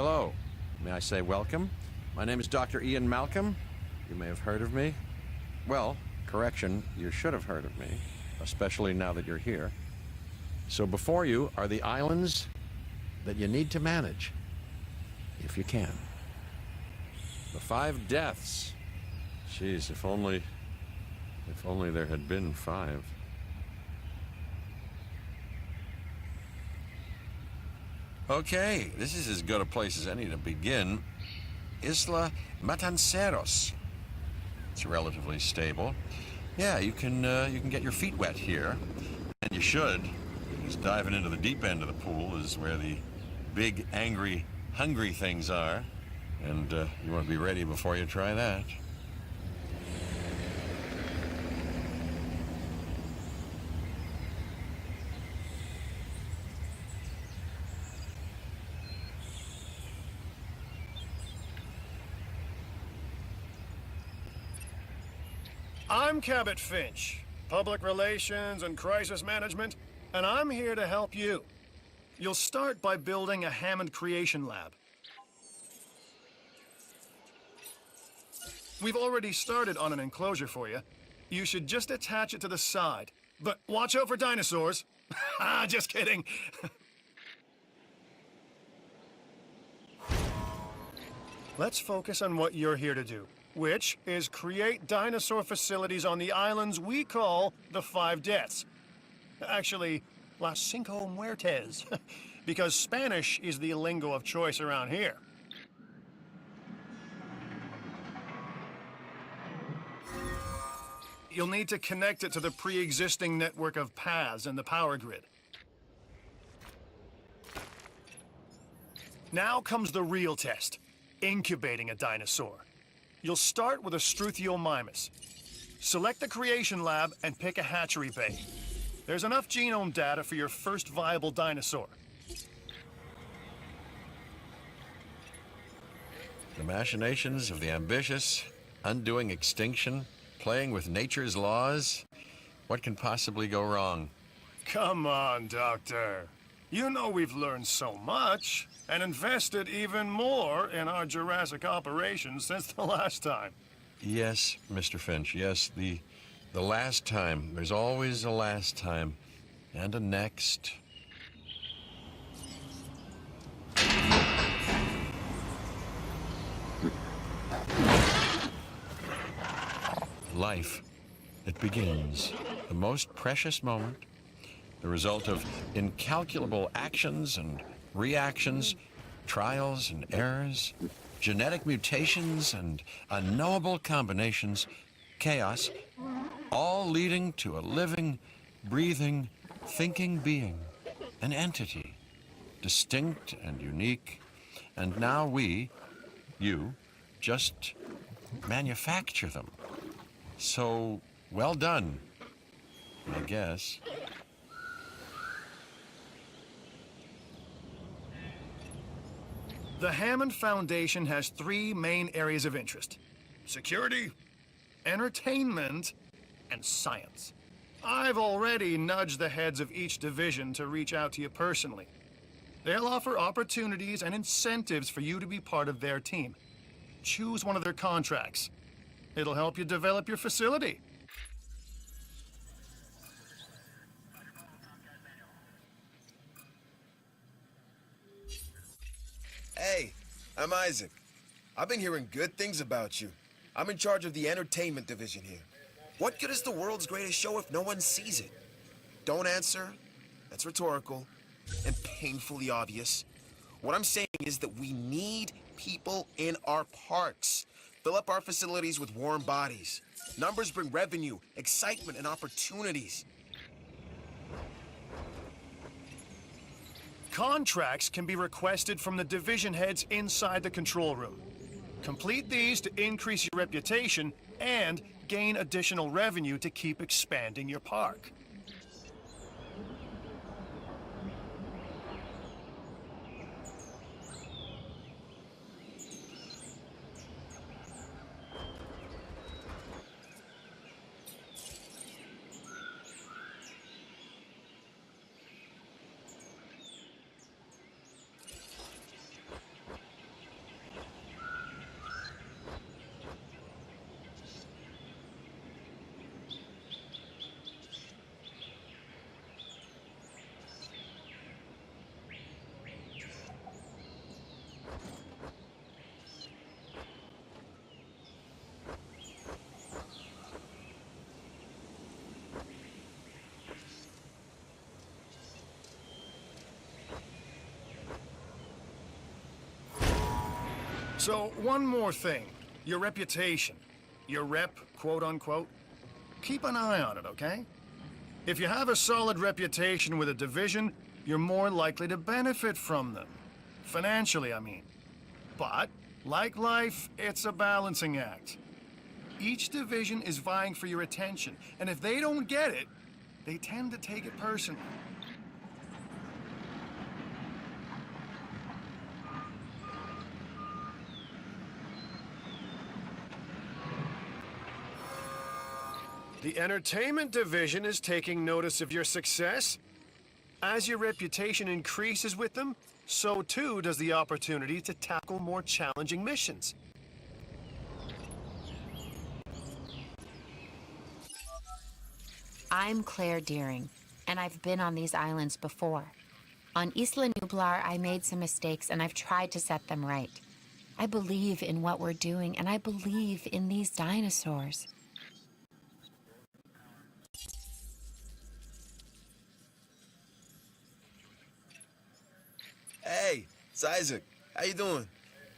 Hello. May I say welcome? My name is Dr. Ian Malcolm. You may have heard of me. Well, correction, you should have heard of me, especially now that you're here. So before you are the islands that you need to manage, if you can. The 5 deaths. Jeez, if only there had been 5. Okay, this is as good a place as any to begin. Isla Matanceros. It's relatively stable. Yeah, you can get your feet wet here, and you should, because diving into the deep end of the pool is where the big, angry, hungry things are, and you want to be ready before you try that. I'm Cabot Finch, Public Relations and Crisis Management, and I'm here to help you. You'll start by building a Hammond Creation Lab. We've already started on an enclosure for you. You should just attach it to the side. But watch out for dinosaurs. Ah, just kidding. Let's focus on what you're here to do, which is create dinosaur facilities on the islands we call the 5 Deaths. Actually, Las Cinco Muertes, because Spanish is the lingo of choice around here. You'll need to connect it to the pre-existing network of paths in the power grid. Now comes the real test, incubating a dinosaur. You'll start with a Struthiomimus. Select the creation lab and pick a hatchery bay. There's enough genome data for your first viable dinosaur. The machinations of the ambitious, undoing extinction, playing with nature's laws. What can possibly go wrong? Come on, Doctor. You know we've learned so much, and invested even more in our Jurassic operations since the last time. Yes, Mr. Finch, yes, the last time. There's always a last time. And a next. Life. It begins. The most precious moment. The result of incalculable actions and reactions, trials and errors, genetic mutations and unknowable combinations, chaos, all leading to a living, breathing, thinking being, an entity, distinct and unique. And now we, you, just manufacture them. So, well done, I guess. The Hammond Foundation has 3 main areas of interest: security, entertainment, and science. I've already nudged the heads of each division to reach out to you personally. They'll offer opportunities and incentives for you to be part of their team. Choose one of their contracts. It'll help you develop your facility. Hey, I'm Isaac. I've been hearing good things about you. I'm in charge of the entertainment division here. What good is the world's greatest show if no one sees it? Don't answer. That's rhetorical and painfully obvious. What I'm saying is that we need people in our parks. Fill up our facilities with warm bodies. Numbers bring revenue, excitement, and opportunities. Contracts can be requested from the division heads inside the control room. Complete these to increase your reputation and gain additional revenue to keep expanding your park. So, one more thing. Your reputation. Your rep, quote unquote. Keep an eye on it, okay? If you have a solid reputation with a division, you're more likely to benefit from them. Financially, I mean. But, like life, it's a balancing act. Each division is vying for your attention, and if they don't get it, they tend to take it personally. The entertainment division is taking notice of your success. As your reputation increases with them, so too does the opportunity to tackle more challenging missions. I'm Claire Deering, and I've been on these islands before. On Isla Nublar, I made some mistakes, and I've tried to set them right. I believe in what we're doing, and I believe in these dinosaurs. Hey, it's Isaac. How you doing?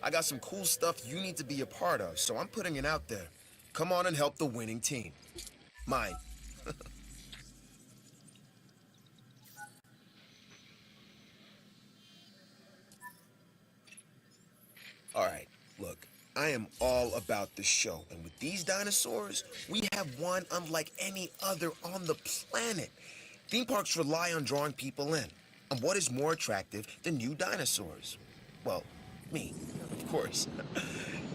I got some cool stuff you need to be a part of, so I'm putting it out there. Come on and help the winning team. Mine. All right, look, I am all about the show, and with these dinosaurs, we have one unlike any other on the planet. Theme parks rely on drawing people in, and what is more attractive than new dinosaurs? Well, me, of course.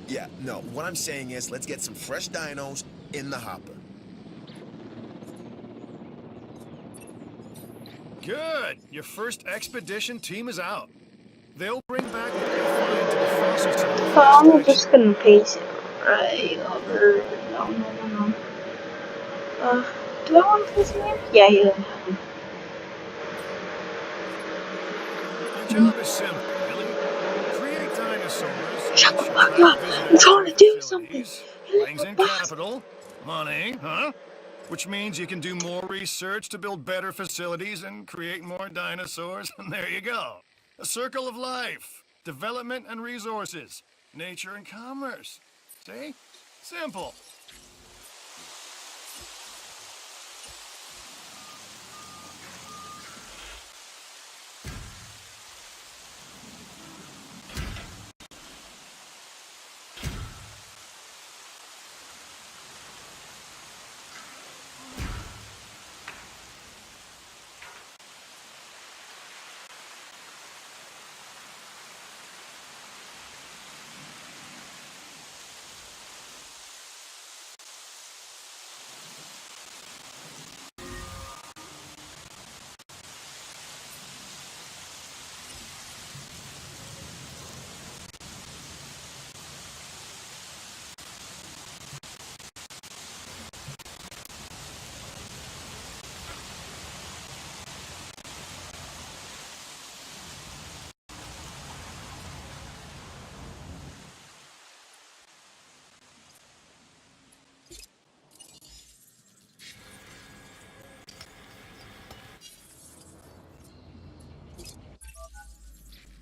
Yeah, no, what I'm saying is let's get some fresh dinos in the hopper. Good! Your first expedition team is out. They'll bring back what they find to the fossil center. So I'm just gonna paste it right over. No. Do I want to place it in? Yeah, yeah. Your job is simple, really. Create dinosaurs. Shut the which fuck attract up! I'm visitors trying the to do something. facilities, You're brings a in bastard. capital, money, huh? Which means you can do more research to build better facilities and create more dinosaurs, and there you go. A circle of life. Development and resources. Nature and commerce. See? Simple.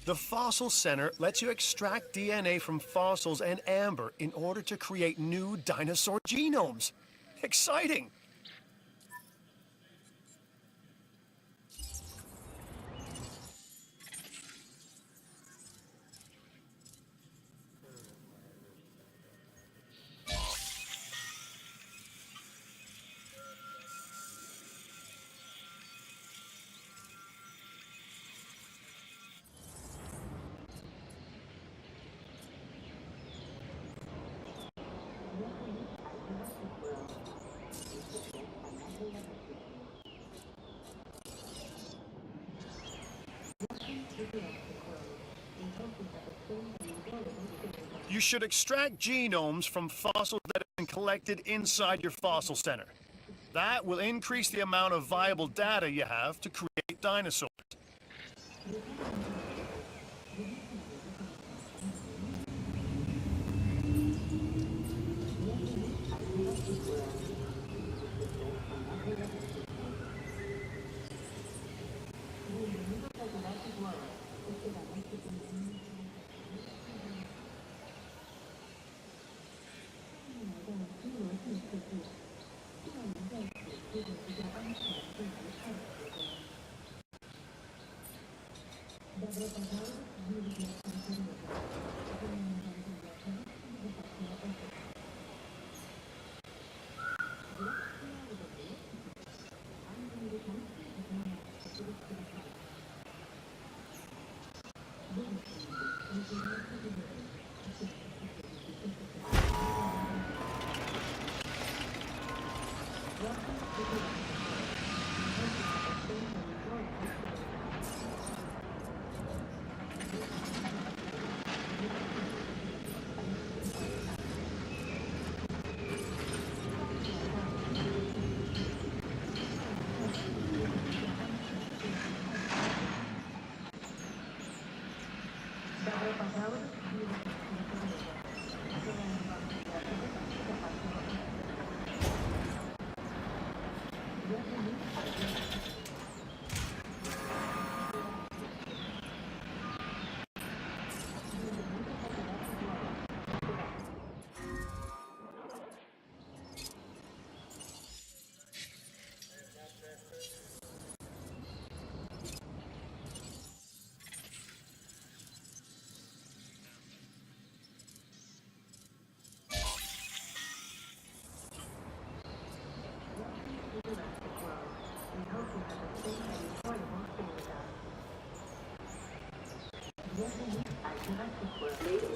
The Fossil Center lets you extract DNA from fossils and amber in order to create new dinosaur genomes. Exciting! You should extract genomes from fossils that have been collected inside your fossil center. That will increase the amount of viable data you have to create dinosaurs. Ladies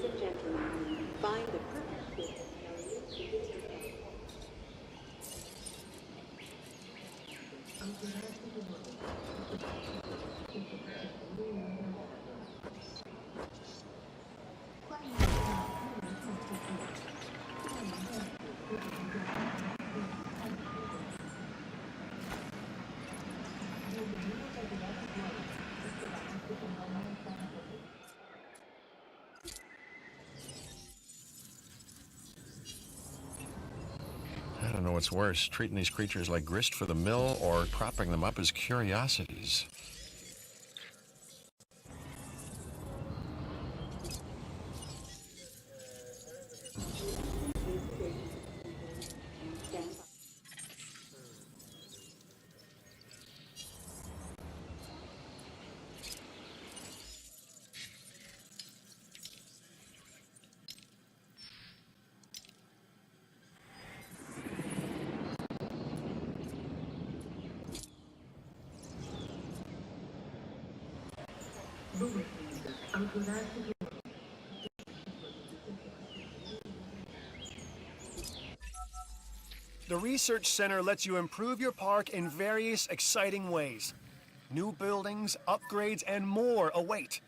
and gentlemen, find the perfect fit area to the I don't know what's worse, treating these creatures like grist for the mill or propping them up as curiosities. The Research Center lets you improve your park in various exciting ways. New buildings, upgrades, and more await.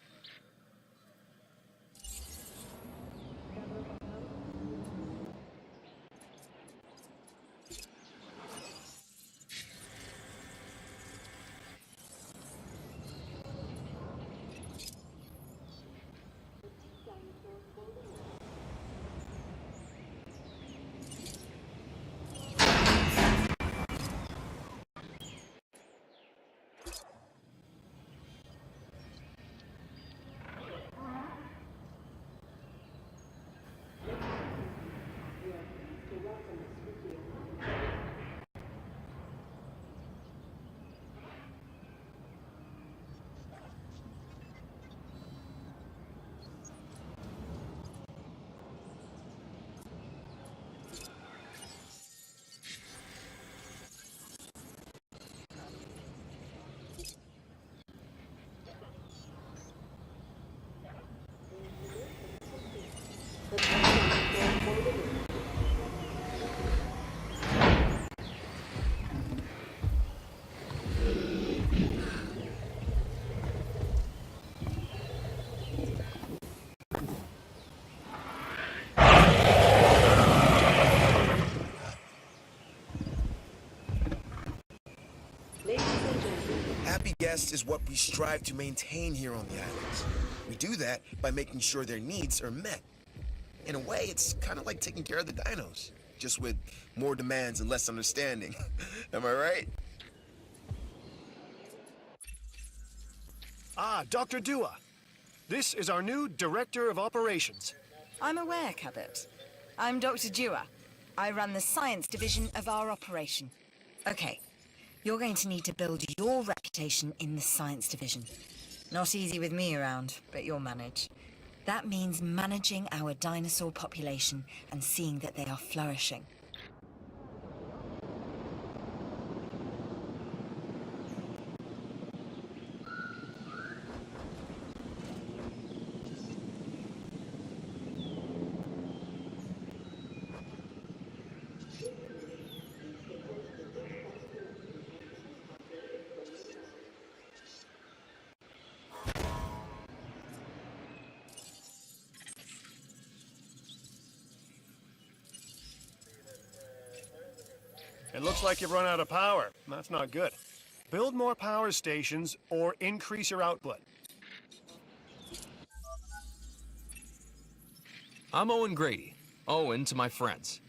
Happy guests is what we strive to maintain here on the islands. We do that by making sure their needs are met. In a way, it's kind of like taking care of the dinos, just with more demands and less understanding. Am I right? Ah, Dr. Dua. This is our new Director of Operations. I'm aware, Cabot. I'm Dr. Dua. I run the science division of our operation. Okay, you're going to need to build your reputation in the science division. Not easy with me around, but you'll manage. That means managing our dinosaur population and seeing that they are flourishing. It looks like you've run out of power. That's not good. Build more power stations or increase your output. I'm Owen Grady. Owen to my friends.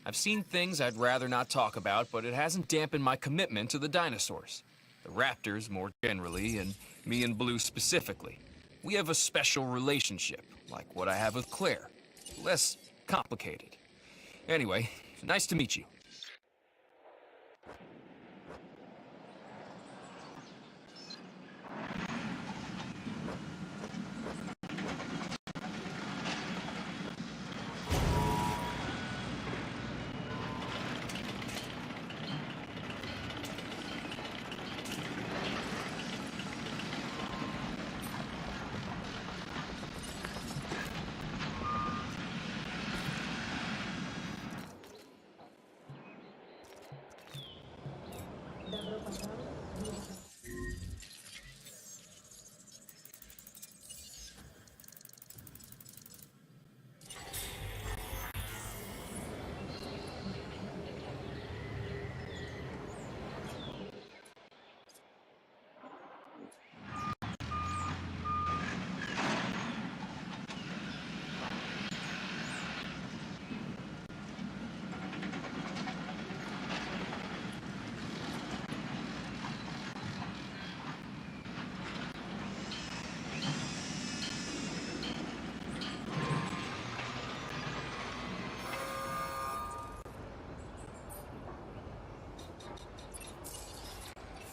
I've seen things I'd rather not talk about, but it hasn't dampened my commitment to the dinosaurs. The raptors more generally, and me and Blue specifically. We have a special relationship, like what I have with Claire. Less complicated. Anyway, nice to meet you.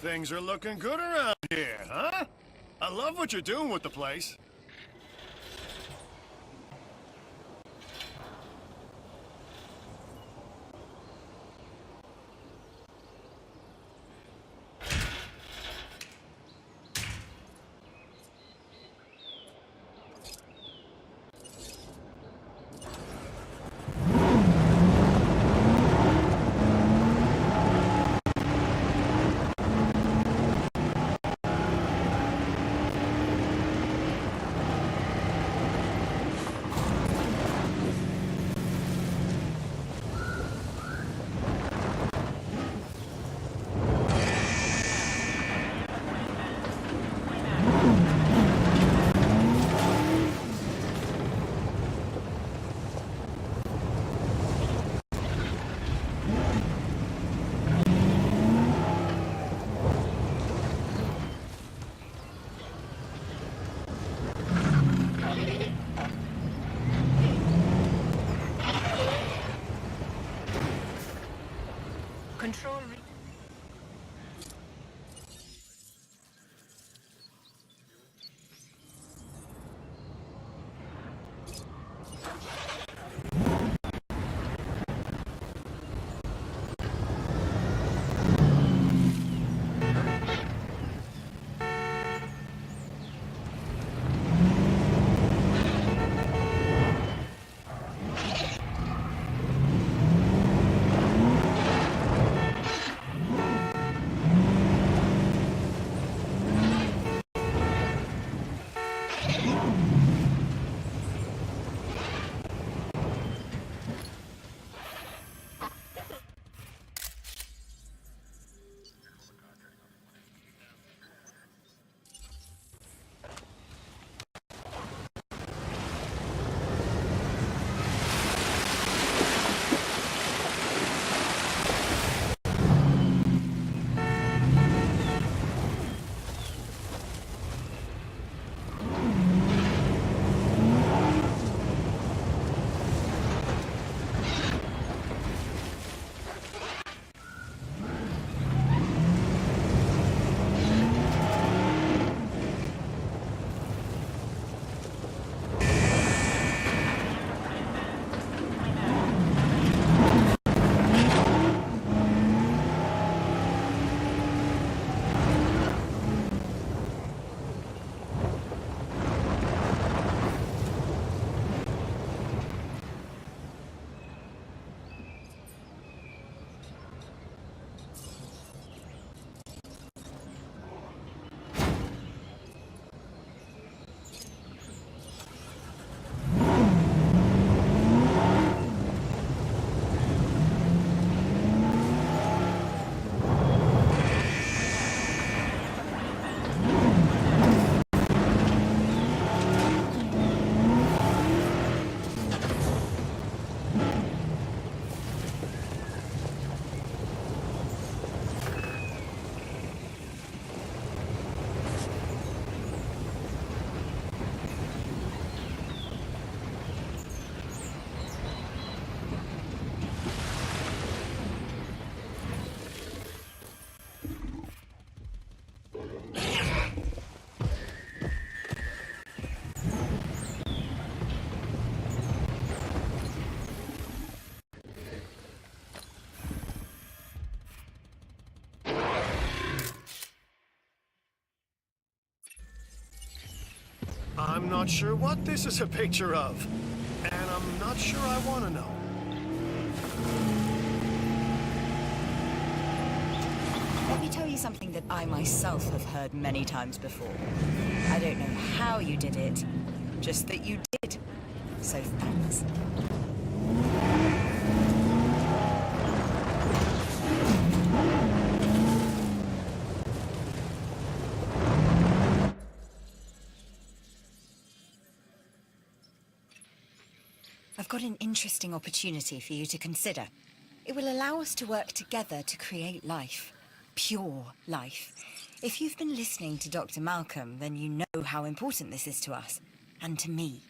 Things are looking good around here, huh? I love what you're doing with the place. I'm not sure what this is a picture of. And I'm not sure I want to know. Let me tell you something that I myself have heard many times before. I don't know how you did it, just that you did. So thanks. I've got an interesting opportunity for you to consider. It will allow us to work together to create life. Pure life. If you've been listening to Dr. Malcolm, then you know how important this is to us. And to me.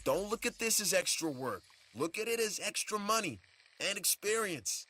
Don't look at this as extra work. Look at it as extra money and experience.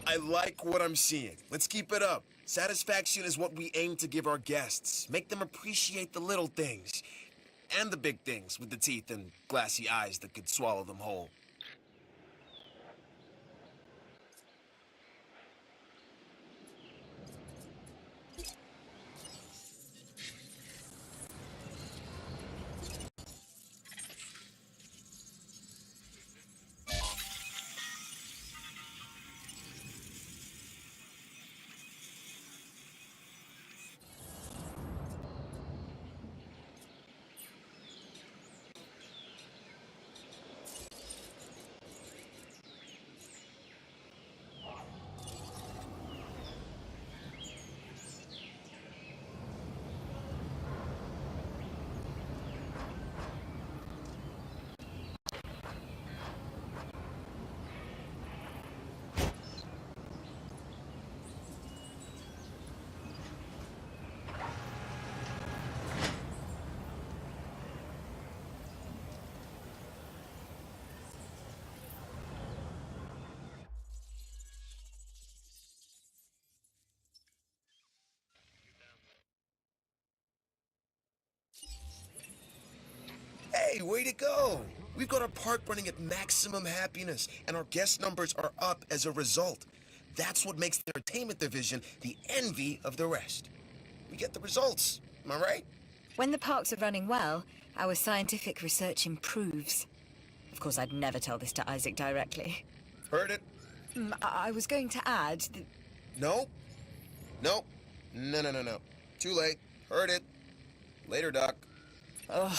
I like what I'm seeing. Let's keep it up. Satisfaction is what we aim to give our guests. Make them appreciate the little things. And the big things with the teeth and glassy eyes that could swallow them whole. Hey, way to go! We've got our park running at maximum happiness, and our guest numbers are up as a result. That's what makes the entertainment division the envy of the rest. We get the results, am I right? When the parks are running well, our scientific research improves. Of course, I'd never tell this to Isaac directly. Heard it? I was going to add that... Nope. Nope. No. Too late. Heard it. Later, Doc. Ugh.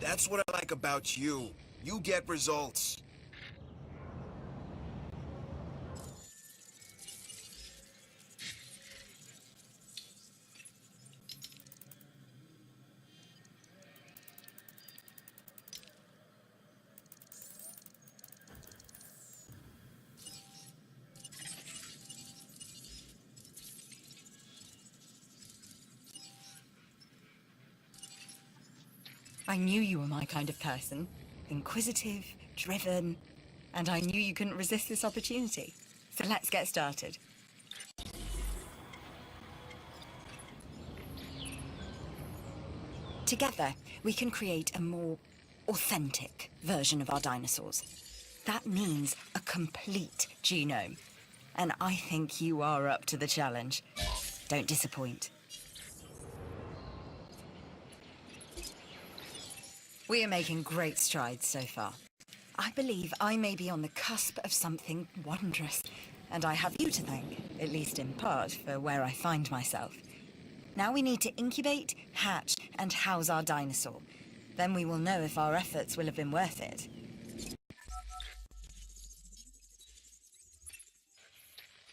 That's what I like about you. You get results. I knew you were my kind of person. Inquisitive, driven, and I knew you couldn't resist this opportunity. So let's get started. Together, we can create a more authentic version of our dinosaurs. That means a complete genome. And I think you are up to the challenge. Don't disappoint. We are making great strides so far. I believe I may be on the cusp of something wondrous, and I have you to thank, at least in part, for where I find myself. Now we need to incubate, hatch, and house our dinosaur. Then we will know if our efforts will have been worth it.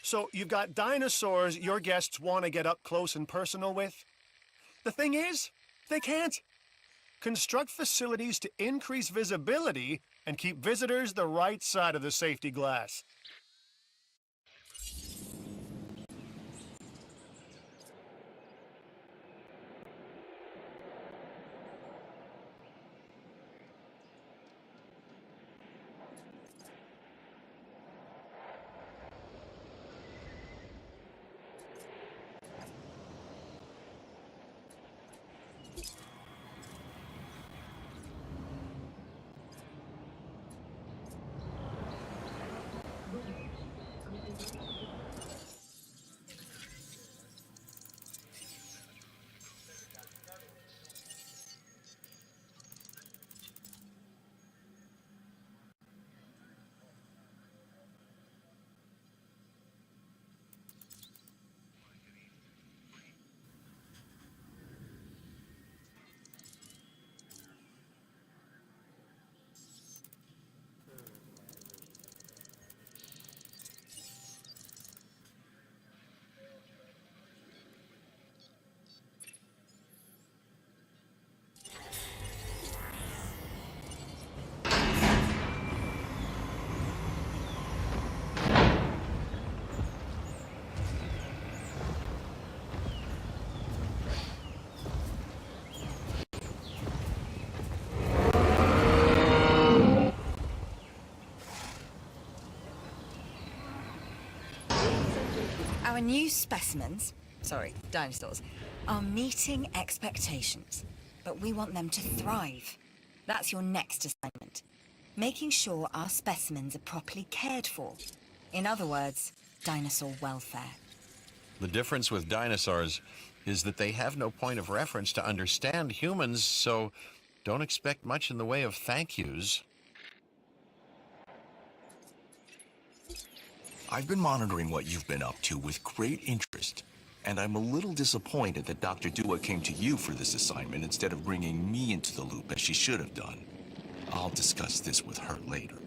So you've got dinosaurs your guests want to get up close and personal with? The thing is, they can't. Construct facilities to increase visibility and keep visitors the right side of the safety glass. Our new specimens, dinosaurs, are meeting expectations, but we want them to thrive. That's your next assignment. Making sure our specimens are properly cared for. In other words, dinosaur welfare. The difference with dinosaurs is that they have no point of reference to understand humans, so don't expect much in the way of thank yous. I've been monitoring what you've been up to with great interest, and I'm a little disappointed that Dr. Dua came to you for this assignment instead of bringing me into the loop as she should have done. I'll discuss this with her later.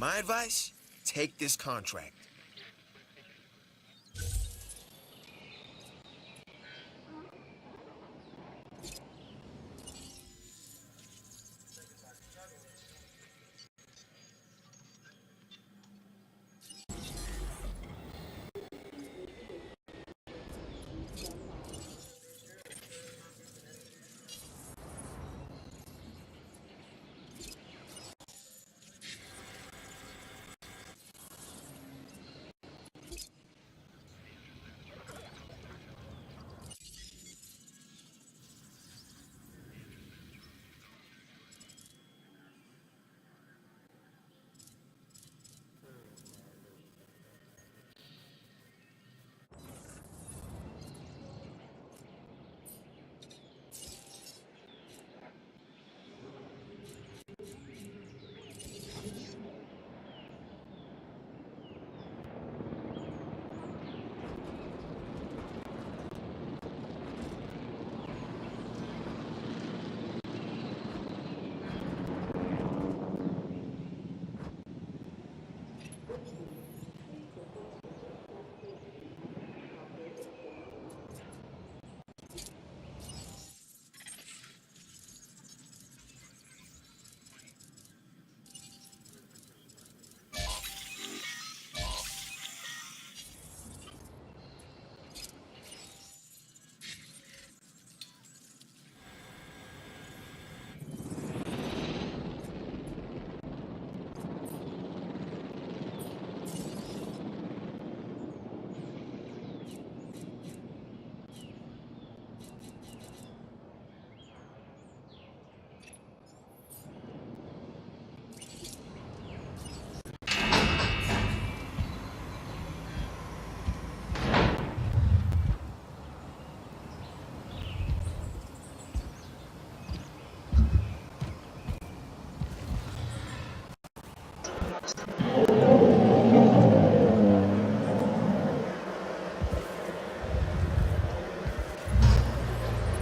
My advice? Take this contract.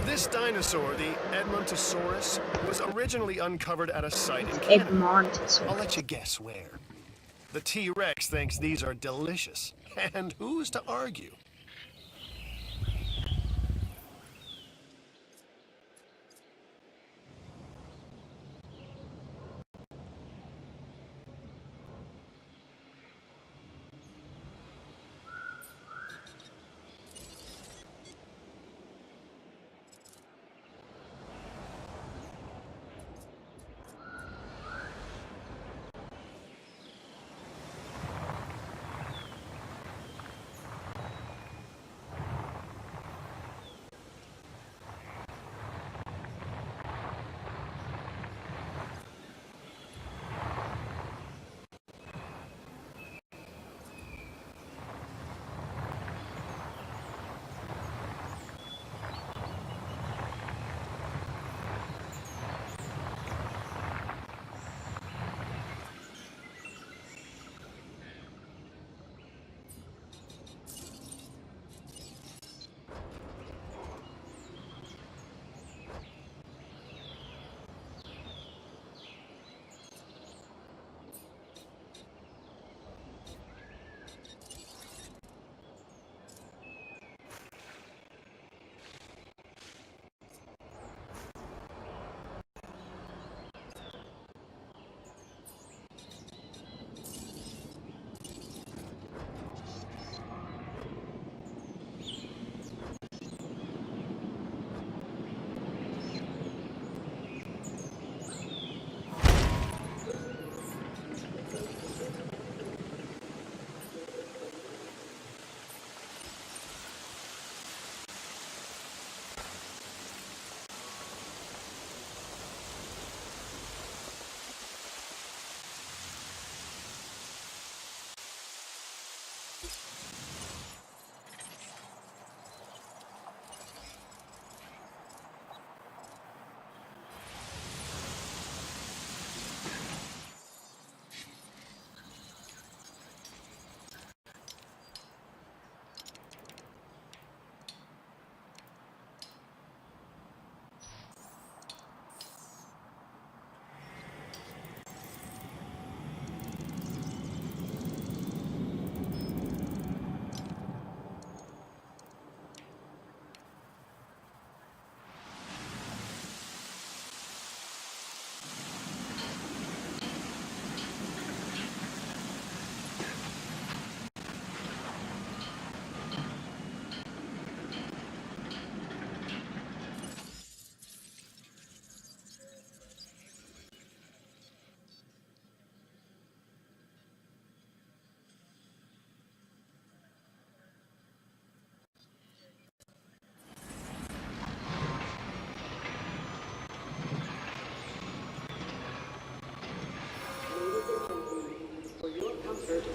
This dinosaur, the Edmontosaurus, was originally uncovered at a site in Canada. Edmontosaurus. I'll let you guess where. The T-Rex thinks these are delicious, and who's to argue?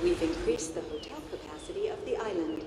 We've increased the hotel capacity of the island.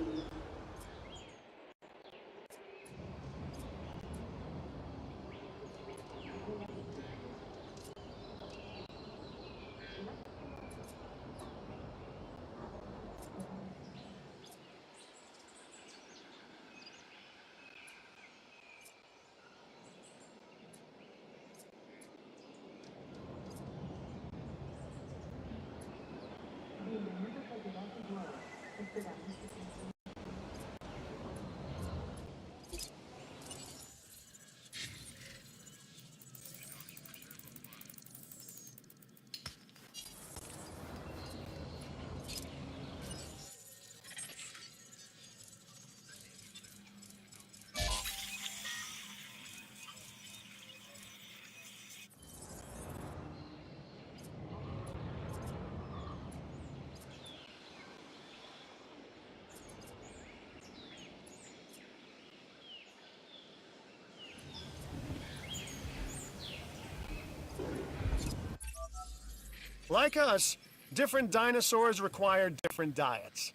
Like us, different dinosaurs require different diets.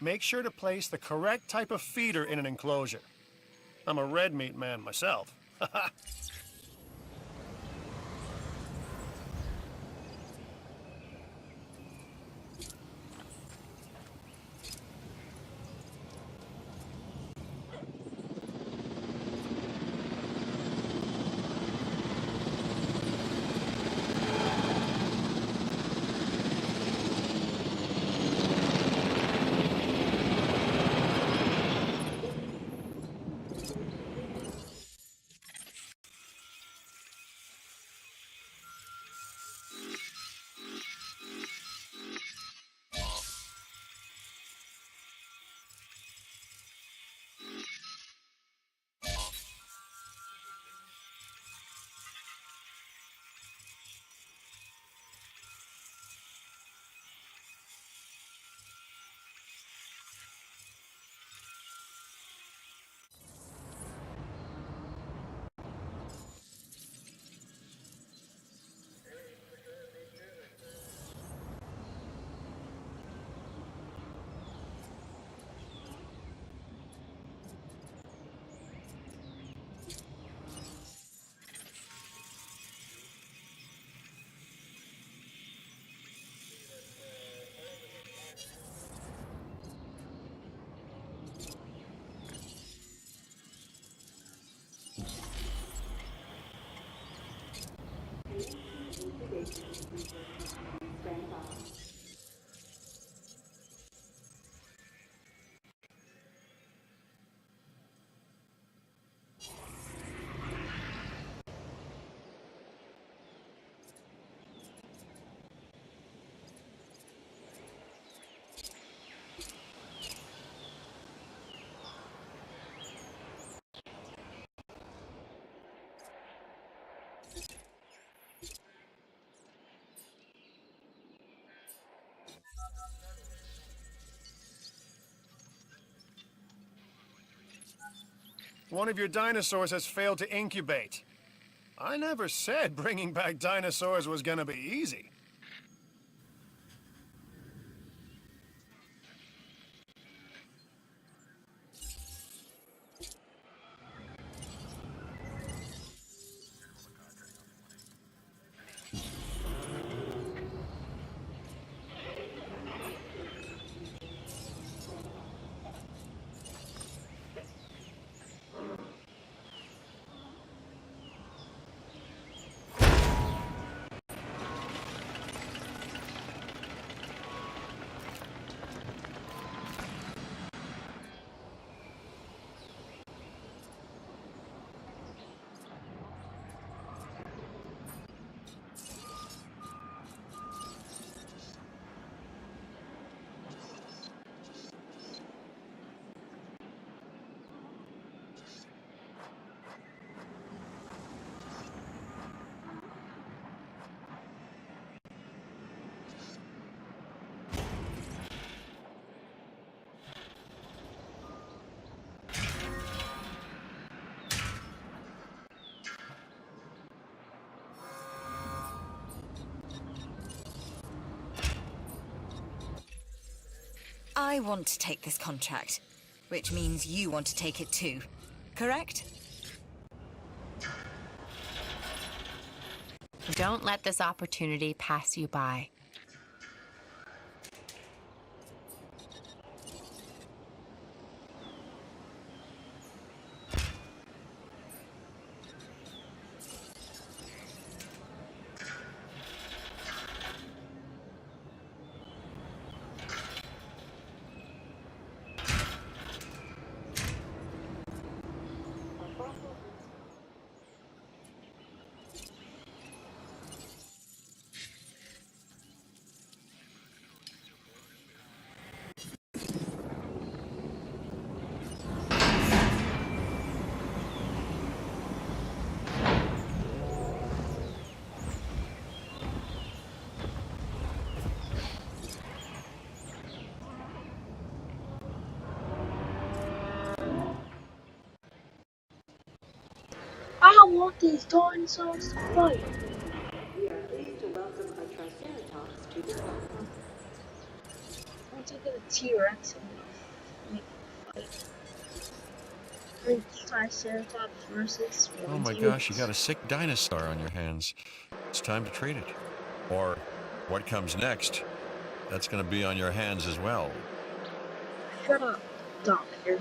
Make sure to place the correct type of feeder in an enclosure. I'm a red meat man myself. One of your dinosaurs has failed to incubate. I never said bringing back dinosaurs was gonna be easy. I want to take this contract, which means you want to take it too, correct? Don't let this opportunity pass you by. I want these dinosaurs to fight. We are pleased to welcome a Triceratops to the park. I want to get a T-Rex and make a fight. Like Triceratops versus Oh my gosh, you got a sick dinosaur on your hands. It's time to treat it. Or what comes next, that's going to be on your hands as well. Shut up, doctor.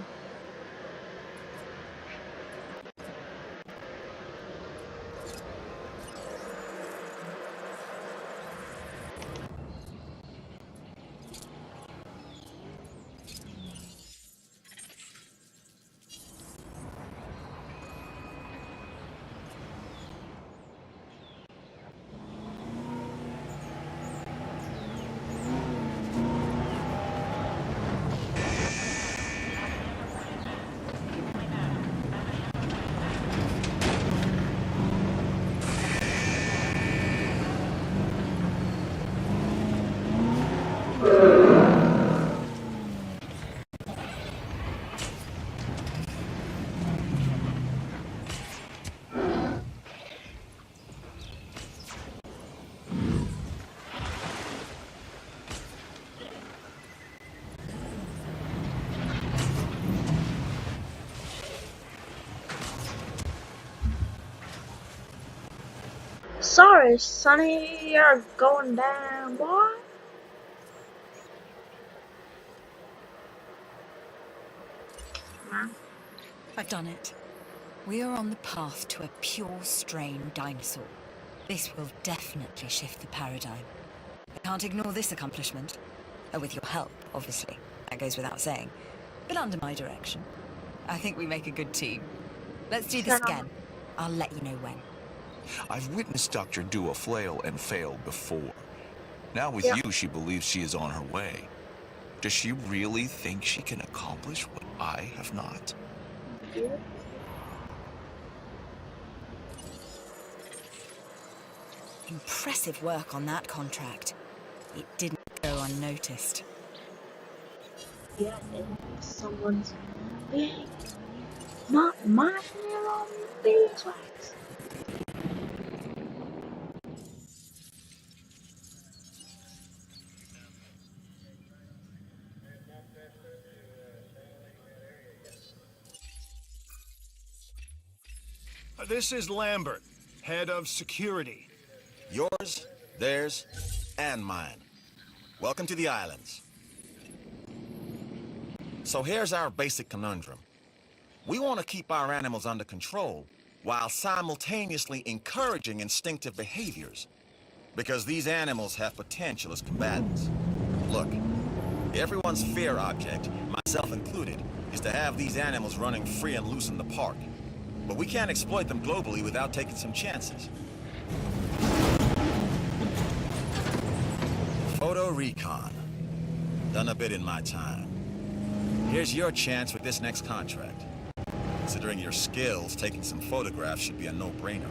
Sorry, Sonny, you're going down. What? I've done it. We are on the path to a pure strain dinosaur. This will definitely shift the paradigm. I can't ignore this accomplishment. With your help, obviously. That goes without saying. But under my direction. I think we make a good team. Let's do this again. I'll let you know when. I've witnessed Dr. Dua flail and fail before. Now with you, she believes she is on her way. Does she really think she can accomplish what I have not? Impressive work on that contract. It didn't go unnoticed. Yeah, and someone's big. Not my hair on beeswax. This is Lambert, head of security. Yours, theirs, and mine. Welcome to the islands. So here's our basic conundrum. We want to keep our animals under control while simultaneously encouraging instinctive behaviors. Because these animals have potential as combatants. Look, everyone's fear object, myself included, is to have these animals running free and loose in the park. But we can't exploit them globally without taking some chances. Photo recon. Done a bit in my time. Here's your chance with this next contract. Considering your skills, taking some photographs should be a no-brainer.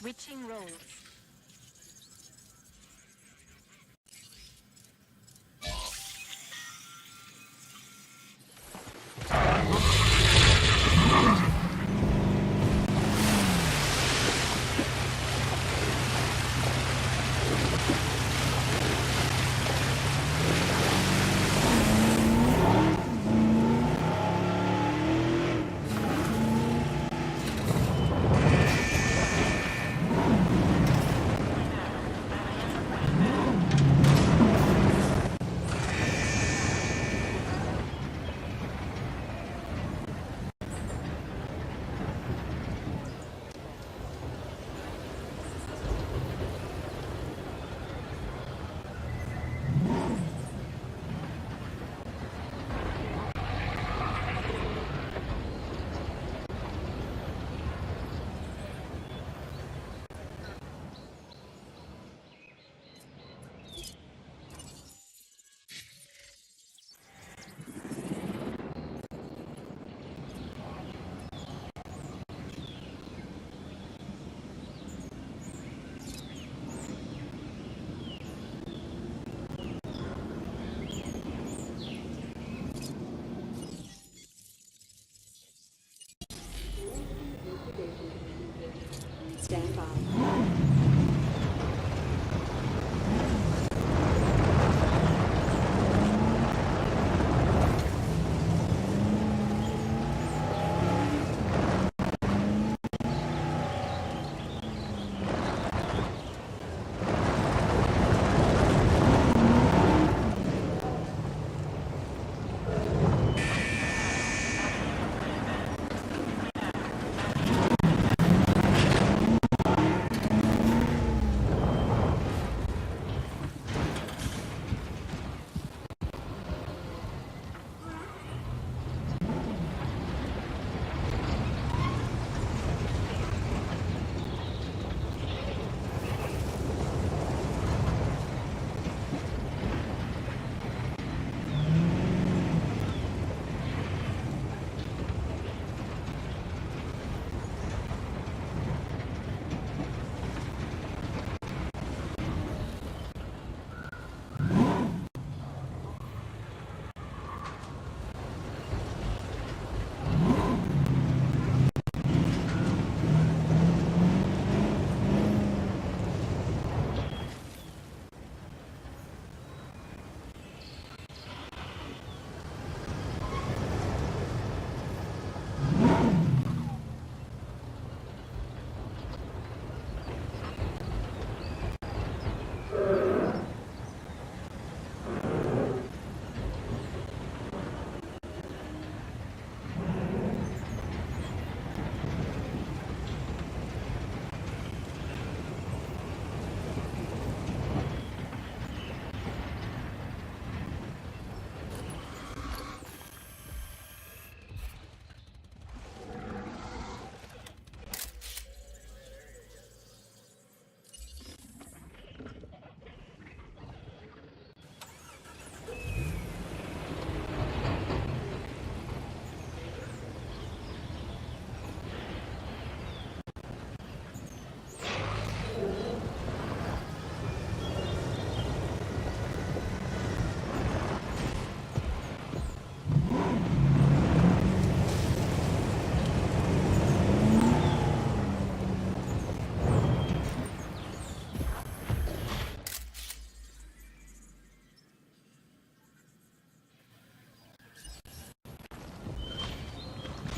Switching roles. Stand by.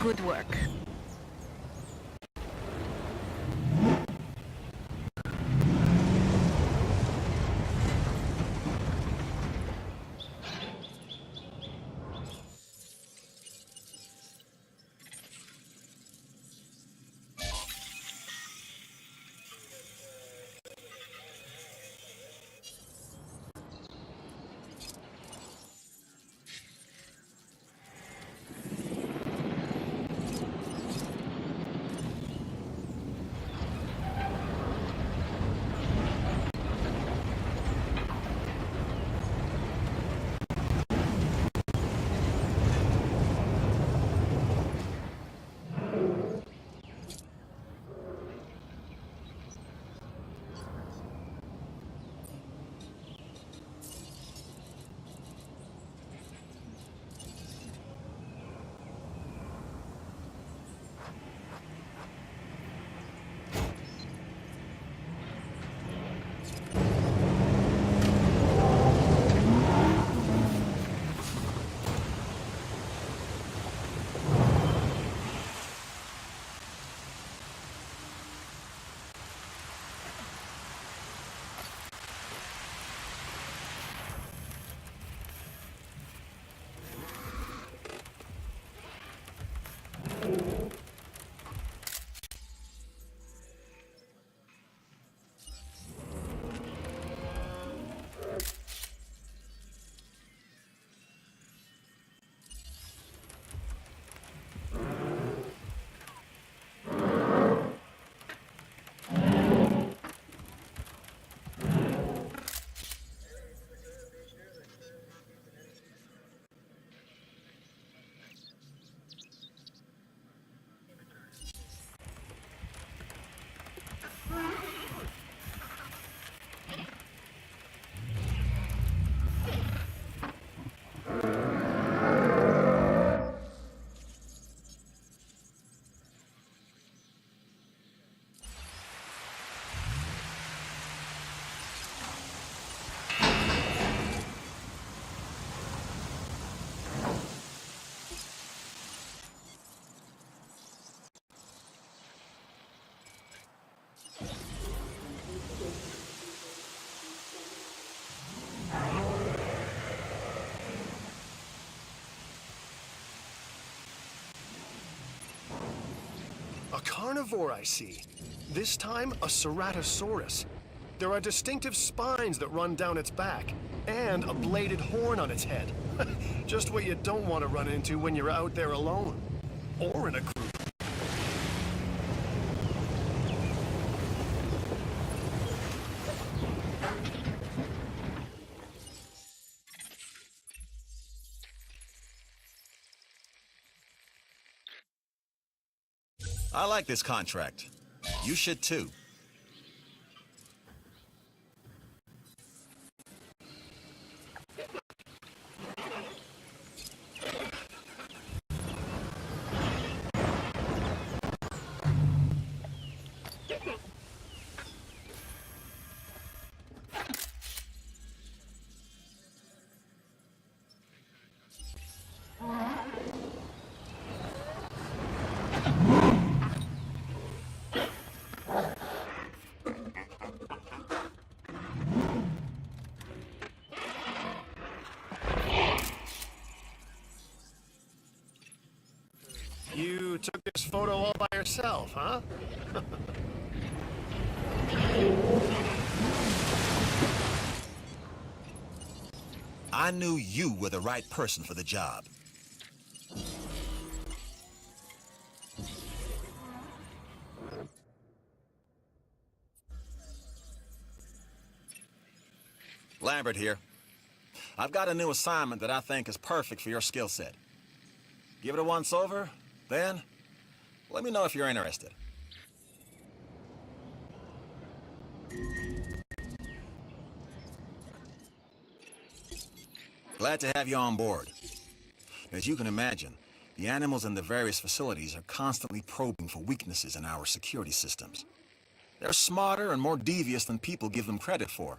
Good work. A carnivore, I see. This time, a Ceratosaurus. There are distinctive spines that run down its back, and a bladed horn on its head. Just what you don't want to run into when you're out there alone. Or in a group. I like this contract. You should too. You took this photo all by yourself, huh? I knew you were the right person for the job. Lambert here. I've got a new assignment that I think is perfect for your skill set. Give it a once over, then let me know if you're interested. Glad to have you on board. As you can imagine, the animals in the various facilities are constantly probing for weaknesses in our security systems. They're smarter and more devious than people give them credit for.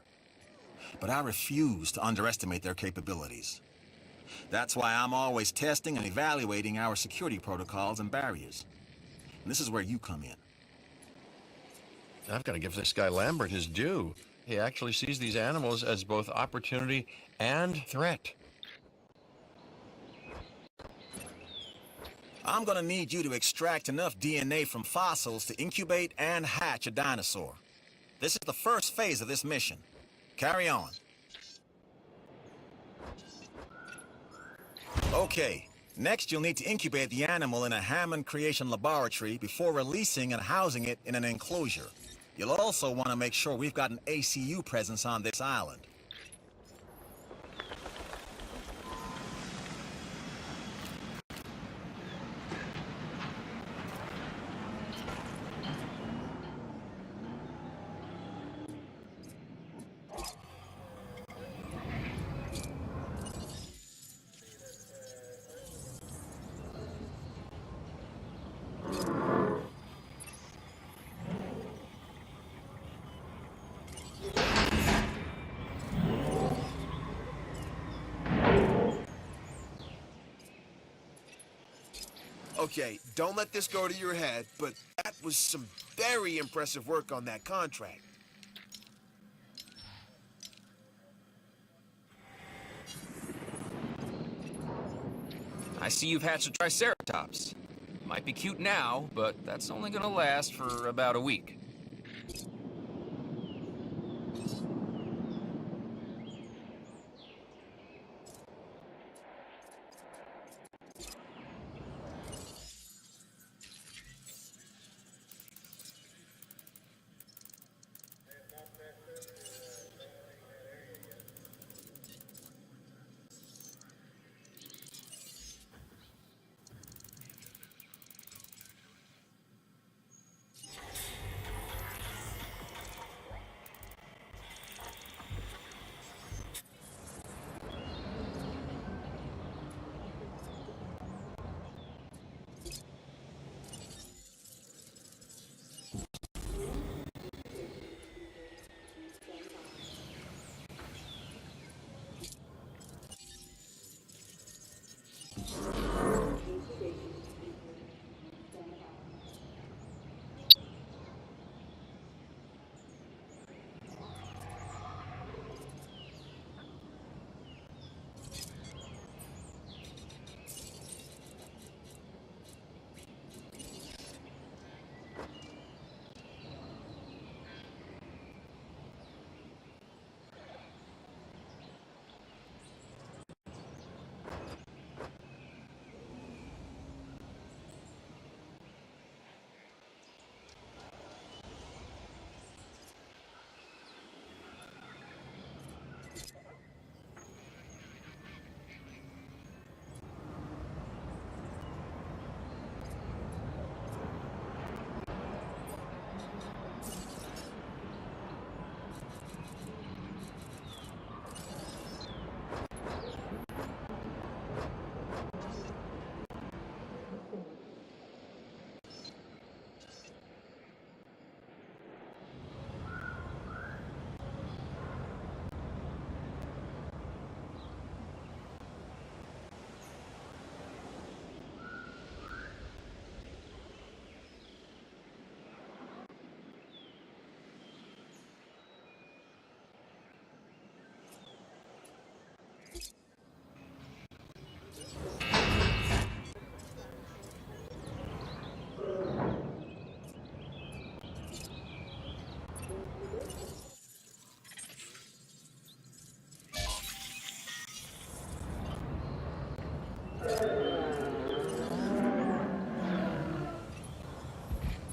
But I refuse to underestimate their capabilities. That's why I'm always testing and evaluating our security protocols and barriers. And this is where you come in. I've got to give this guy Lambert his due. He actually sees these animals as both opportunity and threat. I'm gonna need you to extract enough DNA from fossils to incubate and hatch a dinosaur. This is the first phase of this mission. Carry on. Okay, next you'll need to incubate the animal in a Hammond Creation Laboratory before releasing and housing it in an enclosure. You'll also want to make sure we've got an ACU presence on this island. Okay, don't let this go to your head, but that was some very impressive work on that contract. I see you've hatched a Triceratops. Might be cute now, but that's only gonna last for about a week.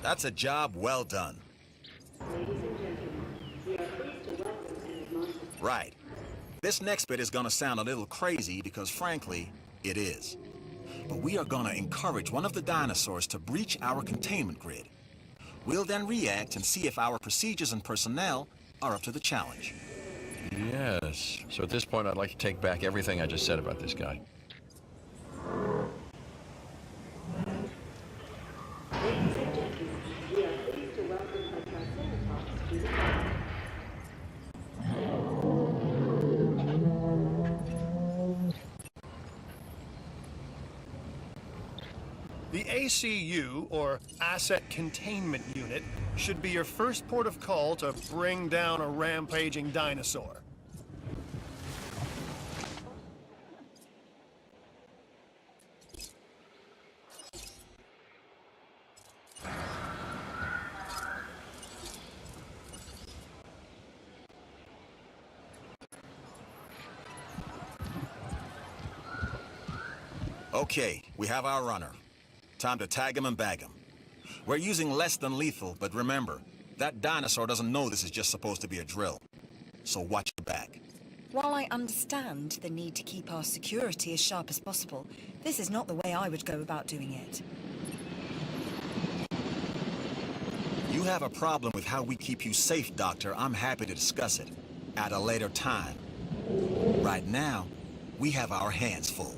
That's a job well done. Ladies and gentlemen, we are pleased to welcome and admonish. Right. This next bit is gonna sound a little crazy because frankly, it is. But we are gonna encourage one of the dinosaurs to breach our containment grid. We'll then react and see if our procedures and personnel are up to the challenge. Yes. So at this point, I'd like to take back everything I just said about this guy. Ladies and gentlemen, we are pleased to welcome a Triceratops to the park. The ACU, or Asset Containment Unit, should be your first port of call to bring down a rampaging dinosaur. Okay, we have our runner. Time to tag him and bag him. We're using less than lethal, but remember, that dinosaur doesn't know this is just supposed to be a drill. So watch your back. While I understand the need to keep our security as sharp as possible, this is not the way I would go about doing it. You have a problem with how we keep you safe, Doctor. I'm happy to discuss it at a later time. Right now, we have our hands full.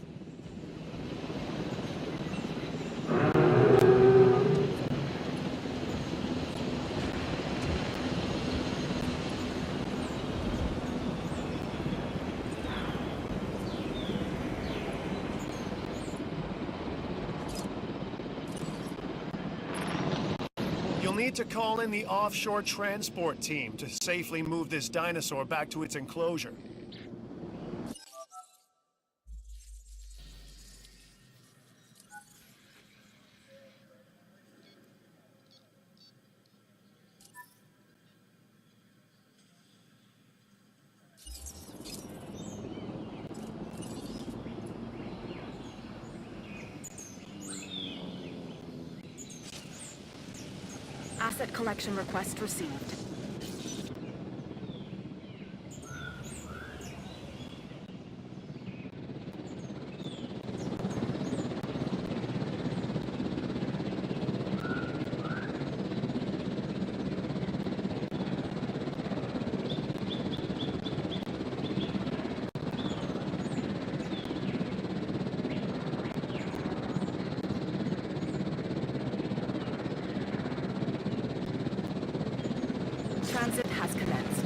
You'll need to call in the offshore transport team to safely move this dinosaur back to its enclosure. Asset collection request received. Transit has commenced.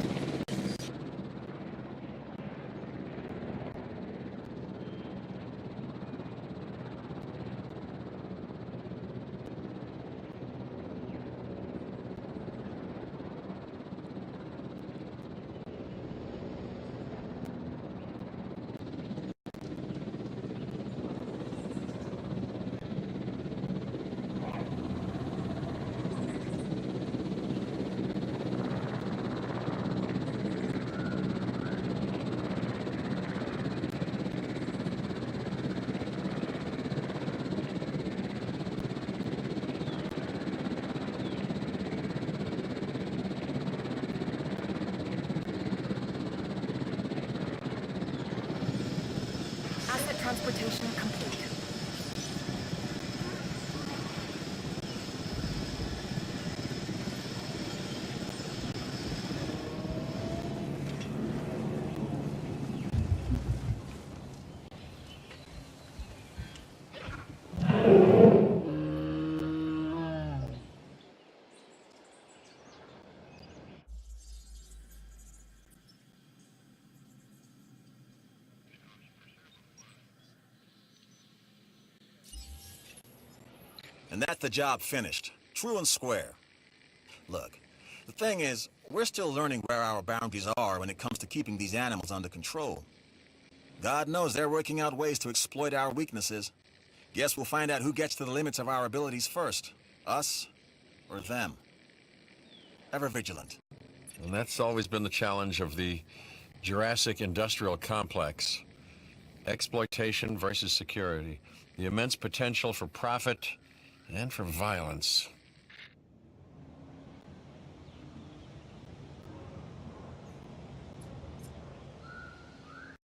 Asset transportation complete. And that's the job finished. True and square. Look, the thing is, we're still learning where our boundaries are when it comes to keeping these animals under control. God knows they're working out ways to exploit our weaknesses. Guess we'll find out who gets to the limits of our abilities first. Us or them. Ever vigilant. And that's always been the challenge of the Jurassic industrial complex. Exploitation versus security. The immense potential for profit and for violence.